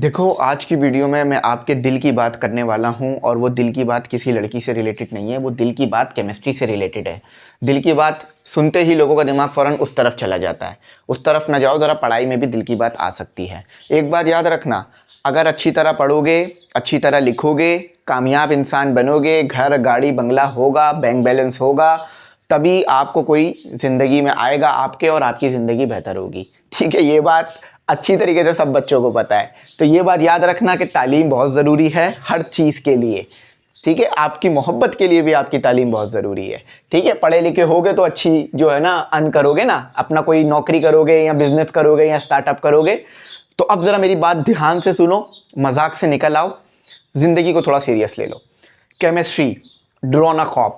देखो, आज की वीडियो में मैं आपके दिल की बात करने वाला हूं और वो दिल की बात किसी लड़की से रिलेटेड नहीं है। वो दिल की बात केमिस्ट्री से रिलेटेड है। दिल की बात सुनते ही लोगों का दिमाग फ़ौरन उस तरफ चला जाता है। उस तरफ ना जाओ ज़रा, पढ़ाई में भी दिल की बात आ सकती है। एक बात याद रखना, अगर अच्छी तरह पढ़ोगे, अच्छी तरह लिखोगे, कामयाब इंसान बनोगे, घर गाड़ी बंगला होगा, बैंक बैलेंस होगा, तभी आपको कोई ज़िंदगी में आएगा आपके और आपकी ज़िंदगी बेहतर होगी। ठीक है, ये बात अच्छी तरीके से सब बच्चों को पता है। तो ये बात याद रखना कि तालीम बहुत ज़रूरी है हर चीज़ के लिए। ठीक है, आपकी मोहब्बत के लिए भी आपकी तालीम बहुत ज़रूरी है। ठीक है, पढ़े लिखे होगे तो अच्छी जो है ना अर्न करोगे ना, अपना कोई नौकरी करोगे या बिजनेस करोगे या स्टार्टअप करोगे। तो अब ज़रा मेरी बात ध्यान से सुनो, मजाक से निकल आओ, ज़िंदगी को थोड़ा सीरियस ले लो। केमिस्ट्री ड्रोना खौफ,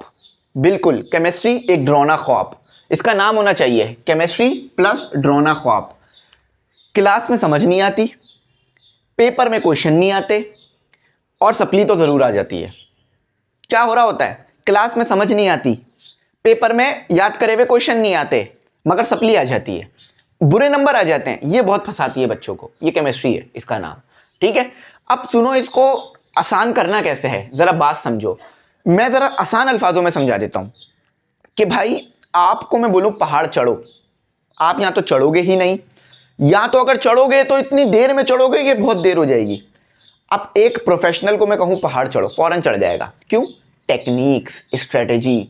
बिल्कुल केमिस्ट्री एक ड्रोना खौफ, इसका नाम होना चाहिए केमिस्ट्री प्लस ड्रोना खौफ। क्लास में समझ नहीं आती, पेपर में क्वेश्चन नहीं आते और सप्ली तो ज़रूर आ जाती है। क्या हो रहा होता है, क्लास में समझ नहीं आती, पेपर में याद करे हुए क्वेश्चन नहीं आते, मगर सप्ली आ जाती है, बुरे नंबर आ जाते हैं। ये बहुत फंसाती है बच्चों को। ये केमिस्ट्री है इसका नाम। ठीक है, अब सुनो, इसको आसान करना कैसे है, ज़रा बात समझो। मैं ज़रा आसान अल्फाजों में समझा देता हूँ कि भाई, आपको मैं बोलूँ पहाड़ चढ़ो, आप यहाँ तो चढ़ोगे ही नहीं, या तो अगर चढ़ोगे तो इतनी देर में चढ़ोगे कि बहुत देर हो जाएगी। अब एक प्रोफेशनल को मैं कहूँ पहाड़ चढ़ो, फौरन चढ़ जाएगा। क्यों? Techniques, strategy.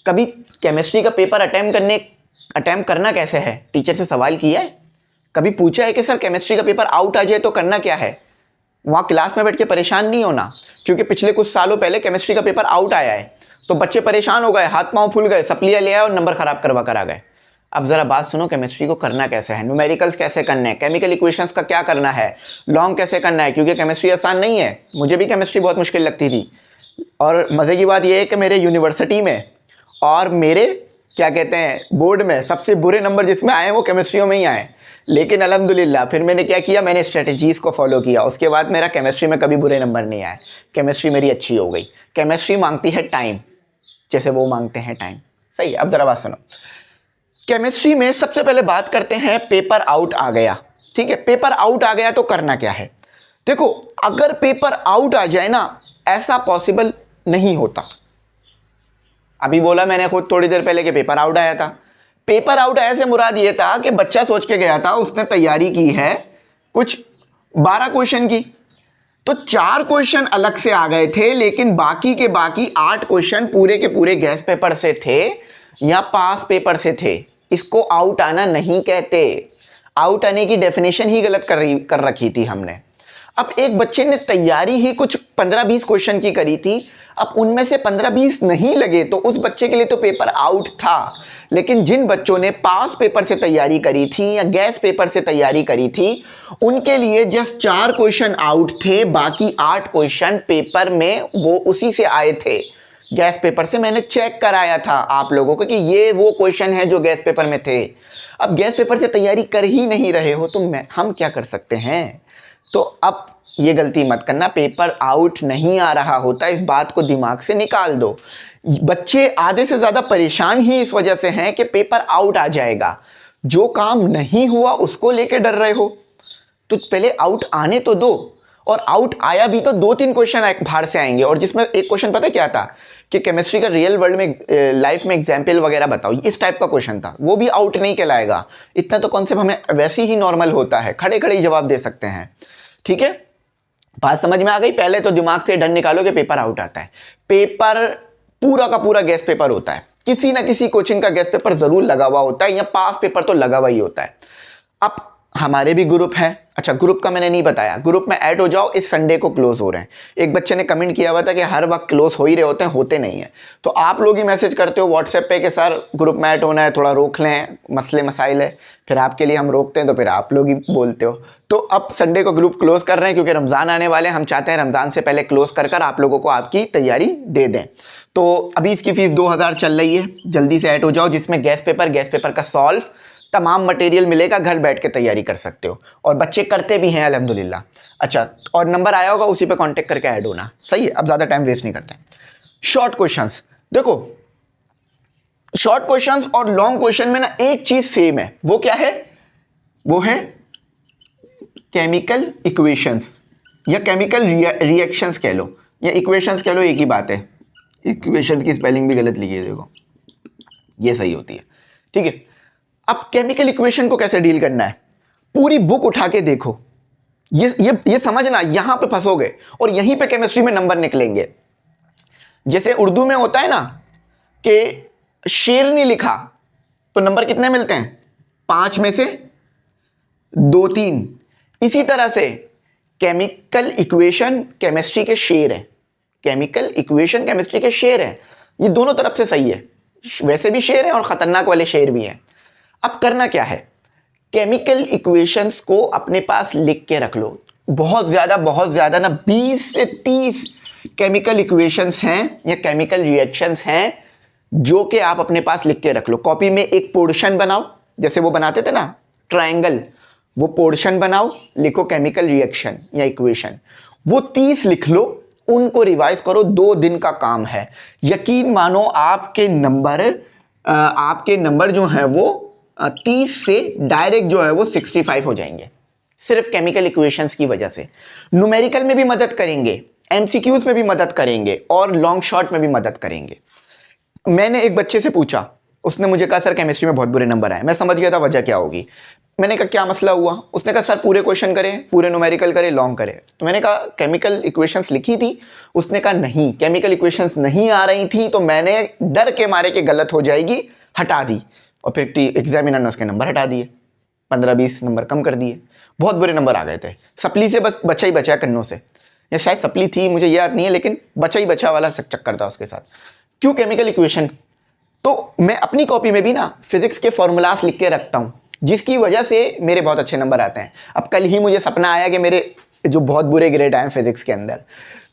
कभी केमिस्ट्री का पेपर अटेम्प्ट करना कैसे है, टीचर से सवाल किया है? कभी पूछा है कि सर केमिस्ट्री का पेपर आउट आ जाए तो करना क्या है? वहाँ क्लास में बैठ के परेशान नहीं होना, क्योंकि पिछले कुछ सालों पहले केमिस्ट्री का पेपर आउट आया है तो बच्चे परेशान हो गए, हाथ पांव फूल गए, सप्लियाँ ले आए और नंबर खराब करवा कर आ गए। अब ज़रा बात सुनो, केमिस्ट्री को करना कैसे है, न्यूमेरिकल्स कैसे करने हैं, केमिकल इक्वेशंस का क्या करना है, लॉन्ग कैसे करना है, क्योंकि केमिस्ट्री आसान नहीं है। मुझे भी केमिस्ट्री बहुत मुश्किल लगती थी। और मज़े की बात यह है कि मेरे यूनिवर्सिटी में और मेरे क्या कहते हैं बोर्ड में सबसे बुरे नंबर जिसमें आए वो केमिस्ट्रियों में ही आए। लेकिन अल्हम्दुलिल्लाह फिर मैंने क्या किया, मैंने स्ट्रेटजीज़ को फॉलो किया, उसके बाद मेरा केमिस्ट्री में कभी बुरे नंबर नहीं आए, केमिस्ट्री मेरी अच्छी हो गई। केमिस्ट्री मांगती है टाइम, जैसे वो मांगते हैं टाइम। सही है, अब ज़रा बात सुनो। केमिस्ट्री में सबसे पहले बात करते हैं, पेपर आउट आ गया। ठीक है, पेपर आउट आ गया तो करना क्या है। देखो, अगर पेपर आउट आ जाए ना, ऐसा पॉसिबल नहीं होता। अभी बोला मैंने खुद थोड़ी देर पहले कि पेपर आउट आया था। पेपर आउट आया से मुराद ये था कि बच्चा सोच के गया था, उसने तैयारी की है कुछ 12 क्वेश्चन की, तो 4 क्वेश्चन अलग से आ गए थे, लेकिन बाकी के बाकी 8 क्वेश्चन पूरे के पूरे गैस पेपर से थे या पास पेपर से थे। इसको आउट आना नहीं कहते। आउट आने की डेफिनेशन ही गलत कर रखी थी हमने। अब एक बच्चे ने तैयारी ही कुछ 15-20 क्वेश्चन की करी थी, अब उनमें से 15-20 नहीं लगे तो उस बच्चे के लिए तो पेपर आउट था। लेकिन जिन बच्चों ने पास पेपर से तैयारी करी थी या गैस पेपर से तैयारी करी थी, उनके लिए जस्ट 4 क्वेश्चन आउट थे, बाकी 8 क्वेश्चन पेपर में वो उसी से आए थे। गैस पेपर से मैंने चेक कराया था आप लोगों को कि ये वो क्वेश्चन है जो गैस पेपर में थे। अब गैस पेपर से तैयारी कर ही नहीं रहे हो तो हम क्या कर सकते हैं। तो अब ये गलती मत करना, पेपर आउट नहीं आ रहा होता, इस बात को दिमाग से निकाल दो। बच्चे आधे से ज़्यादा परेशान ही इस वजह से हैं कि पेपर आउट आ जाएगा। जो काम नहीं हुआ उसको लेके डर रहे हो, तो पहले आउट आने तो दो। और आउट आया भी तो 2-3 क्वेश्चन बाहर से आएंगे, और जिसमें एक क्वेश्चन पता क्या था कि केमिस्ट्री का रियल वर्ल्ड में लाइफ में एग्जाम्पल वगैरह बताओ, इस टाइप का क्वेश्चन था, वो भी आउट नहीं कहलाएगा। इतना तो कॉन्सेप्ट हमें वैसे ही नॉर्मल होता है, खड़े खड़े ही जवाब दे सकते हैं। ठीक है, बात समझ में आ गई। पहले तो दिमाग से डर निकालो कि पेपर आउट आता है। पेपर पूरा का पूरा गैस पेपर होता है, किसी ना किसी कोचिंग का गैस पेपर जरूर लगा हुआ होता है, या पास पेपर तो लगा हुआ ही होता है। अब हमारे भी ग्रुप है, अच्छा ग्रुप का मैंने नहीं बताया, ग्रुप में ऐड हो जाओ, इस संडे को क्लोज हो रहे हैं। एक बच्चे ने कमेंट किया हुआ था कि हर वक्त क्लोज हो ही रहे होते हैं, होते नहीं है। तो आप लोग ही मैसेज करते हो व्हाट्सएप पे कि सर ग्रुप में ऐड होना है, थोड़ा रोक लें, मसले मसाइल है, फिर आपके लिए हम रोकते हैं तो फिर आप लोग ही बोलते हो। तो अब संडे को ग्रुप क्लोज कर रहे हैं क्योंकि रमज़ान आने वाले हैं, हम चाहते हैं रमज़ान से पहले क्लोज कर आप लोगों को आपकी तैयारी दे दें। तो अभी इसकी फीस 2000 चल रही है, जल्दी से ऐड हो जाओ, जिसमें गैस पेपर का सॉल्व तमाम मटेरियल मिलेगा, घर बैठ के तैयारी कर सकते हो, और बच्चे करते भी हैं अल्हम्दुलिल्लाह। अच्छा, और नंबर आया होगा, उसी पे कांटेक्ट करके ऐड होना। सही है, अब ज़्यादा टाइम वेस्ट नहीं करते। शॉर्ट क्वेश्चंस देखो, शॉर्ट क्वेश्चंस और लॉन्ग क्वेश्चन में ना एक चीज़ सेम है, वो क्या है, वो है केमिकल इक्वेशंस। या केमिकल रिएक्शंस कह लो या इक्वेशंस कह लो, एक ही बात है। इक्वेशंस की स्पेलिंग भी गलत लिखी है, देखो ये सही होती है, ठीक है। अब केमिकल इक्वेशन को कैसे डील करना है, पूरी बुक उठा के देखो, ये समझना, यहां पे फंसोगे और यहीं पे केमिस्ट्री में नंबर निकलेंगे। जैसे उर्दू में होता है ना कि शेर नहीं लिखा तो नंबर कितने मिलते हैं, 5 में से 2 3। इसी तरह से केमिकल इक्वेशन केमिस्ट्री के शेर है, केमिकल इक्वेशन केमिस्ट्री के शेर है, ये दोनों तरफ से सही है, वैसे भी शेर है और खतरनाक वाले शेर भी हैं। अब करना क्या है, केमिकल इक्वेशंस को अपने पास लिख के रख लो, बहुत ज़्यादा ना 20 से 30 केमिकल इक्वेशंस हैं या केमिकल रिएक्शंस हैं जो कि आप अपने पास लिख के रख लो। कॉपी में एक पोर्शन बनाओ, जैसे वो बनाते थे ना ट्रायंगल, वो पोर्शन बनाओ, लिखो केमिकल रिएक्शन या इक्वेशन, वो 30 लिख लो, उनको रिवाइज करो, 2 दिन का काम है। यकीन मानो आपके नंबर जो है वो 30 से डायरेक्ट जो है वो 65 हो जाएंगे, सिर्फ केमिकल इक्वेशंस की वजह से। न्यूमेरिकल में भी मदद करेंगे, एमसीक्यूज में भी मदद करेंगे और लॉन्ग शॉट में भी मदद करेंगे। मैंने एक बच्चे से पूछा, उसने मुझे कहा सर केमिस्ट्री में बहुत बुरे नंबर आए। मैं समझ गया था वजह क्या होगी। मैंने कहा क्या मसला हुआ, उसने कहा सर पूरे क्वेश्चन करें, पूरे न्यूमेरिकल करें, लॉन्ग करें। तो मैंने कहा केमिकल इक्वेशंस लिखी थी, उसने कहा नहीं केमिकल इक्वेशंस नहीं आ रही थी, तो मैंने डर के मारे के गलत हो जाएगी हटा दी, और फिर एग्जामिनर ने उसके नंबर हटा दिए, 15-20 नंबर कम कर दिए। बहुत बुरे नंबर आ गए थे। सप्ली से बस बचा ही बचा कन्नों से, या शायद सप्ली थी मुझे याद नहीं है, लेकिन बचा ही बचा वाला चक्कर था उसके साथ। क्यों केमिकल इक्वेशन, तो मैं अपनी कॉपी में भी ना फिजिक्स के फॉर्मूलास लिख के रखता हूँ, जिसकी वजह से मेरे बहुत अच्छे नंबर आते हैं। अब कल ही मुझे सपना आया कि मेरे जो बहुत बुरे ग्रेड आए हैं फिजिक्स के अंदर,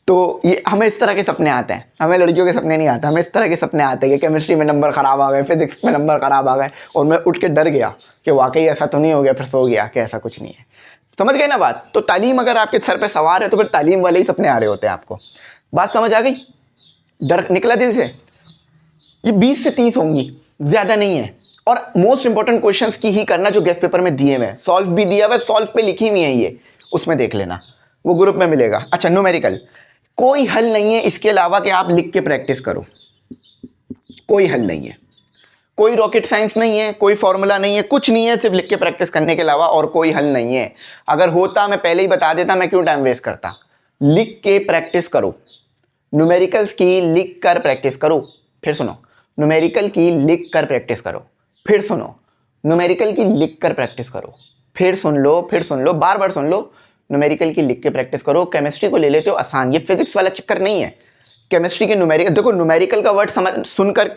तो ये हमें इस तरह के सपने आते हैं, हमें लड़कियों के सपने नहीं आते, हमें इस तरह के सपने आते हैं कि केमिस्ट्री में नंबर ख़राब आ गए, फिजिक्स में नंबर ख़राब आ गए, और मैं उठ के डर गया कि वाकई ऐसा तो नहीं हो गया, फिर सो गया कि ऐसा कुछ नहीं है। समझ गए ना बात। तो तालीम अगर आपके सर पे सवार है तो फिर तालीम वाले ही सपने आ रहे होते हैं आपको। बात समझ आ गई, डर निकला दिल से। ये 20 से 30 होंगी, ज़्यादा नहीं है, और मोस्ट इंपॉर्टेंट क्वेश्चंस की ही करना जो गेस्ट पेपर में दिए हुए हैं। सॉल्व भी दिया हुआ है, सॉल्व पे लिखी हुई है ये, उसमें देख लेना, वो ग्रुप में मिलेगा। अच्छा न्यूमेरिकल कोई हल नहीं है इसके अलावा कि आप लिख के प्रैक्टिस करो, कोई हल नहीं है, कोई रॉकेट साइंस नहीं है, कोई फॉर्मूला नहीं है, कुछ नहीं है, सिर्फ लिख के प्रैक्टिस करने के अलावा और कोई हल नहीं है। अगर होता मैं पहले ही बता देता, मैं क्यों टाइम वेस्ट करता। लिख के प्रैक्टिस करो, न्यूमेरिकल्स की लिख कर प्रैक्टिस करो। फिर सुनो, न्यूमेरिकल की लिख कर प्रैक्टिस करो, फिर सुनो, न्यूमेरिकल की लिख कर प्रैक्टिस करो, फिर सुन लो, फिर सुन लो, बार बार सुन लो। न्यूमेरिकल की लिख के प्रैक्टिस करो। केमिस्ट्री को ले लेते हो आसान, ये फिजिक्स वाला चक्कर नहीं है। केमिस्ट्री के न्यूमेरिकल, देखो न्यूमेरिकल का वर्ड समझ सुनकर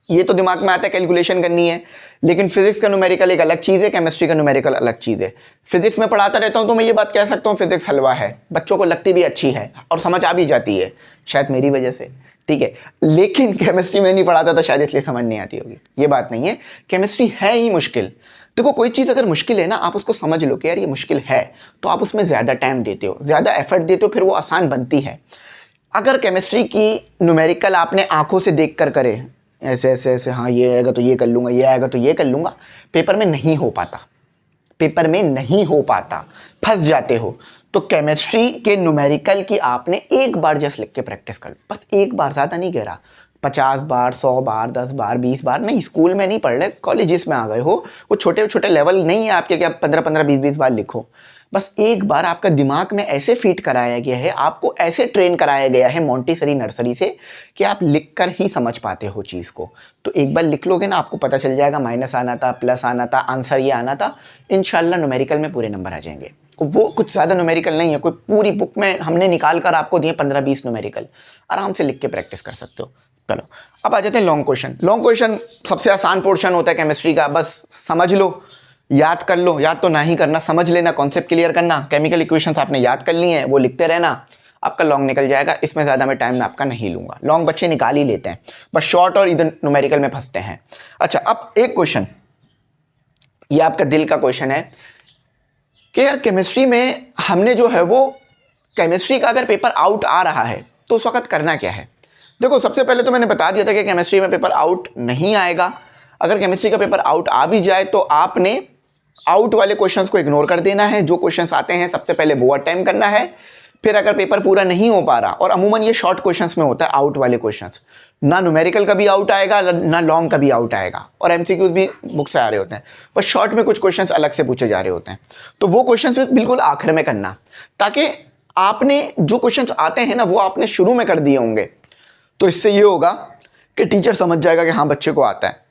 ये तो दिमाग में आता है कैलकुलेशन करनी है, लेकिन फिजिक्स का न्यूमेरिकल एक अलग चीज़ है, केमिस्ट्री का न्यूमेरिकल अलग चीज़ है। फिजिक्स में पढ़ाता रहता हूँ तो मैं ये बात कह सकता हूँ फिजिक्स हलवा है, बच्चों को लगती भी अच्छी है और समझ आ भी जाती है, शायद मेरी वजह से, ठीक है। लेकिन केमिस्ट्री में नहीं पढ़ाता तो शायद इसलिए समझ नहीं आती होगी, ये बात नहीं है। केमिस्ट्री है ही मुश्किल। देखो कोई चीज़ अगर मुश्किल है ना, आप उसको समझ लो कि यार ये मुश्किल है, तो आप उसमें ज़्यादा टाइम देते हो, ज़्यादा एफर्ट देते हो, फिर वो आसान बनती है। अगर केमिस्ट्री की न्यूमेरिकल आपने आंखों से देख कर करे, ऐसे ऐसे ऐसे, हाँ ये आएगा तो ये कर लूँगा, ये आएगा तो ये कर लूँगा, पेपर में नहीं हो पाता, पेपर में नहीं हो पाता, फंस जाते हो। तो केमिस्ट्री के न्यूमेरिकल की आपने एक बार जस्ट लिख के प्रैक्टिस कर लो, बस एक बार, ज़्यादा नहीं कह रहा, 50 बार, 100 बार, 10 बार, 20 बार नहीं। स्कूल में नहीं पढ़ रहे, कॉलेजेस में आ गए हो, वो छोटे छोटे लेवल नहीं है आपके कि आप 15-15, 20-20 बार लिखो। बस एक बार आपका दिमाग में ऐसे फीड कराया गया है, आपको ऐसे ट्रेन कराया गया है मोंटेसरी नर्सरी से कि आप लिखकर ही समझ पाते हो चीज़ को। तो एक बार लिख लोगे ना, आपको पता चल जाएगा माइनस आना था, प्लस आना था, आंसर ये आना था, इंशाल्लाह न्यूमेरिकल में पूरे नंबर आ जाएंगे। वो कुछ ज़्यादा न्यूमेरिकल नहीं है, कोई पूरी बुक में हमने निकाल कर आपको दिए 15-20 न्यूमेरिकल, आराम से लिख के प्रैक्टिस कर सकते हो। चलो अब आ जाते हैं लॉन्ग क्वेश्चन। लॉन्ग क्वेश्चन सबसे आसान पोर्शन होता है केमिस्ट्री का, बस समझ लो, याद कर लो, याद तो ना ही करना, समझ लेना, कॉन्सेप्ट क्लियर करना, केमिकल इक्वेशंस आपने याद कर ली हैं, वो लिखते रहना, आपका लॉन्ग निकल जाएगा। इसमें ज़्यादा मैं टाइम आपका नहीं लूँगा, लॉन्ग बच्चे निकाल ही लेते हैं, बस शॉर्ट और इधर न्यूमेरिकल में फंसते हैं। अच्छा अब एक क्वेश्चन, ये आपका दिल का क्वेश्चन है कि यार केमिस्ट्री में हमने जो है वो, केमिस्ट्री का अगर पेपर आउट आ रहा है तो उस वक्त करना क्या है। देखो सबसे पहले तो मैंने बता दिया था कि केमिस्ट्री में पेपर आउट नहीं आएगा। अगर केमिस्ट्री का पेपर आउट आ भी जाए तो आपने आउट वाले क्वेश्चंस को इग्नोर कर देना है, जो क्वेश्चंस आते हैं सबसे पहले वो अटेम्प्ट करना है, फिर अगर पेपर पूरा नहीं हो पा रहा, और अमूमन ये शॉर्ट क्वेश्चंस में होता है, आउट वाले क्वेश्चंस, ना न्यूमेरिकल का भी आउट आएगा ना लॉन्ग का भी आउट आएगा, और एमसीक्यूज भी बुक से आ रहे होते हैं, पर शॉर्ट में कुछ क्वेश्चंस अलग से पूछे जा रहे होते हैं। तो वो क्वेश्चंस बिल्कुल आखिर में करना, ताकि आपने जो क्वेश्चंस आते हैं ना वो आपने शुरू में कर दिए होंगे, तो इससे ये होगा कि टीचर समझ जाएगा कि हाँ बच्चे को आता है।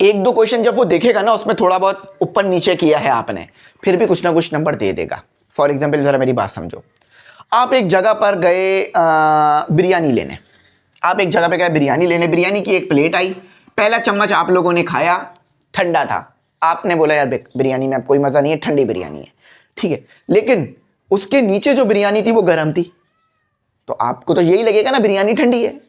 एक दो क्वेश्चन जब वो देखेगा ना उसमें थोड़ा बहुत ऊपर नीचे किया है आपने, फिर भी कुछ ना कुछ नंबर दे देगा। फॉर एग्जाम्पल ज़रा मेरी बात समझो, आप एक जगह पर गए बिरयानी लेने, आप एक जगह पे गए बिरयानी लेने, बिरयानी की एक प्लेट आई, पहला चम्मच आप लोगों ने खाया, ठंडा था, आपने बोला यार बिरयानी में अब कोई मज़ा नहीं है, ठंडी बिरयानी है, ठीक है, लेकिन उसके नीचे जो बिरयानी थी वो गर्म थी, तो आपको तो यही लगेगा ना बिरयानी ठंडी है।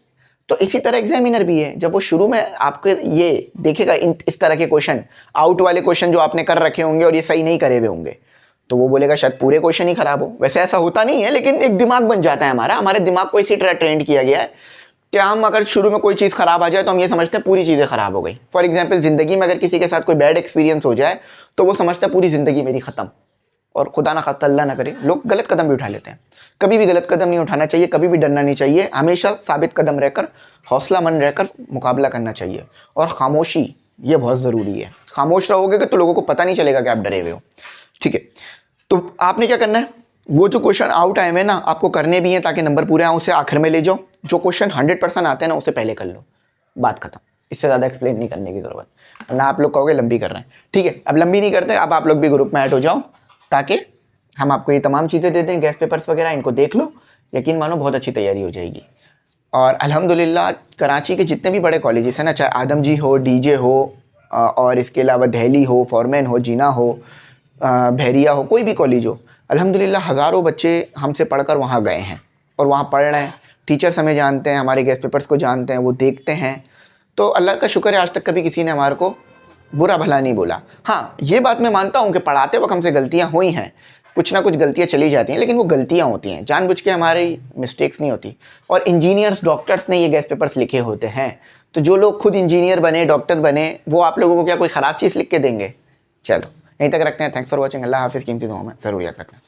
तो इसी तरह एग्जामिनर भी है, जब वो शुरू में आपके ये देखेगा इस तरह के क्वेश्चन, आउट वाले क्वेश्चन जो आपने कर रखे होंगे और ये सही नहीं करे हुए होंगे, तो वो बोलेगा शायद पूरे क्वेश्चन ही खराब हो। वैसे ऐसा होता नहीं है, लेकिन एक दिमाग बन जाता है हमारा, हमारे दिमाग को इसी तरह ट्रेंड किया गया है कि हम अगर शुरू में कोई चीज़ खराब आ जाए तो हम ये समझते हैं पूरी चीज़ें खराब हो गई। फॉर एग्जाम्पल ज़िंदगी में अगर किसी के साथ कोई बैड एक्सपीरियंस हो जाए तो वो समझता है पूरी ज़िंदगी मेरी ख़त्म, और खुदा ना खास्ता अल्लाह ना करे लोग गलत कदम भी उठा लेते हैं। कभी भी गलत कदम नहीं उठाना चाहिए, कभी भी डरना नहीं चाहिए, हमेशा साबित कदम रहकर, हौसलामंद रहकर मुकाबला करना चाहिए। और खामोशी ये बहुत ज़रूरी है, खामोश रहोगे तो लोगों को पता नहीं चलेगा कि आप डरे हुए हो, ठीक है। तो आपने क्या करना है, वो जो क्वेश्चन आउट आए हुए ना आपको करने भी हैं ताकि नंबर पूरे आए, उसे आखिर में ले जाओ। जो क्वेश्चन 100% आते हैं ना उसे पहले कर लो, बात खत्म, इससे ज़्यादा एक्सप्लेन नहीं करने की ज़रूरत, वरना आप लोग कहोगे लंबी कर रहे हैं, ठीक है। अब लंबी नहीं करते, अब आप लोग भी ग्रुप में ऐड हो जाओ ताकि हम आपको ये तमाम चीज़ें दे दें, गैस पेपर्स वगैरह, इनको देख लो, यकीन मानो बहुत अच्छी तैयारी हो जाएगी। और अल्हम्दुलिल्लाह कराची के जितने भी बड़े कॉलेजेस हैं ना, चाहे आदमजी हो, डीजे हो, और इसके अलावा दहली हो, फॉरमैन हो, जीना हो, बहरिया हो, कोई भी कॉलेज हो, अल्हम्दुलिल्लाह हज़ारों बच्चे हमसे पढ़कर वहाँ गए हैं और वहाँ पढ़ रहे हैं। टीचर्स हमें जानते हैं, हमारे गैस पेपर्स को जानते हैं, वो देखते हैं। तो अल्लाह का शुक्र है आज तक कभी किसी ने हमारे को बुरा भला नहीं बोला। हाँ, ये बात मैं मानता हूँ कि पढ़ाते वक्त हमसे गलतियाँ हुई हैं, कुछ ना कुछ गलतियाँ चली जाती हैं, लेकिन वो गलतियाँ होती हैं, जानबूझ के हमारी मिस्टेक्स नहीं होती। और इंजीनियर्स, डॉक्टर्स ने ये गैस पेपर्स लिखे होते हैं, तो जो लोग खुद इंजीनियर बने, डॉक्टर बने, वो आप लोगों को क्या कोई ख़राब चीज़ लिख के देंगे? चलो यहीं तक रखते हैं। Thanks for watching. अल्लाह हाफिज़। कीमती दुआओं में ज़रूर याद रखना।